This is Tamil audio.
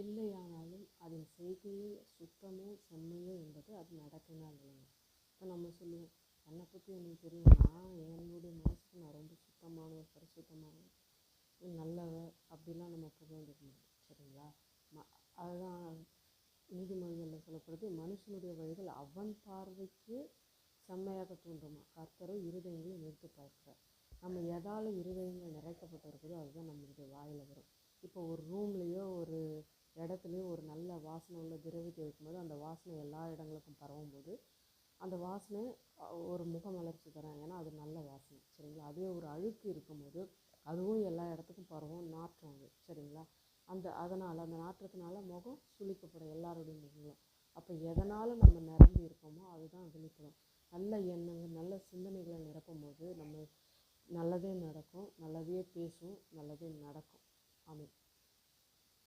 இல்லையானாலும் அதன் செய்கையே சுத்தமோ செம்மையோ என்பது அது நடக்கினா இல்லைங்க. இப்போ நம்ம சொல்லுவோம், என்னை பற்றி எனக்கு தெரியும், என்னுடைய மனசுக்கு நான் ரொம்ப சுத்தமானவ, பரிசுத்தமானவ, நல்லவ, அப்படிலாம் நம்ம புகழ்ந்துக்க முடியும். சரிங்களா? அதுதான் நீதிமொழிகளில் சொல்லப்படுது, மனுஷனுடைய வழிகள் அவன் பார்வைக்கு செம்மையாக தோன்றுமா, கர்த்தரோ இருதயங்களை நிறுத்தி பார்க்கிறார். நம்ம எதால் இருதயங்கள் நிறைக்கப்பட்டு இருக்குதோ அதுதான் நம்மளுடைய வாயில் வரும். இப்போ ஒரு ரூம்லேயோ ஒரு இடத்துலையோ ஒரு நல்ல வாசனை உள்ள திரவியத்தை வைக்கும்போது அந்த வாசனை எல்லா இடங்களுக்கும் பரவும் போது அந்த வாசனை ஒரு முகமலர்ச்சி தரேன், ஏன்னா அது நல்ல வாசனை. சரிங்களா? அதுவே ஒரு அழுக்கு இருக்கும்போது அதுவும் எல்லா இடத்துக்கும் பரவும், நாற்றம் அது. சரிங்களா? அதனால் அந்த நாற்றத்தினால முகம் சுளிக்கப்படும், எல்லாருடைய முகங்களும். அப்போ எதனால் நம்ம நிரம்பி இருக்கோமோ அதுதான் வெளிப்படும். நல்ல எண்ணங்கள் நல்ல சிந்தனைகளை நிரப்பும் போது நம்ம நல்லதே நடக்கும், நல்லதே பேசும், நல்லதே நடக்கும். ஆமென்.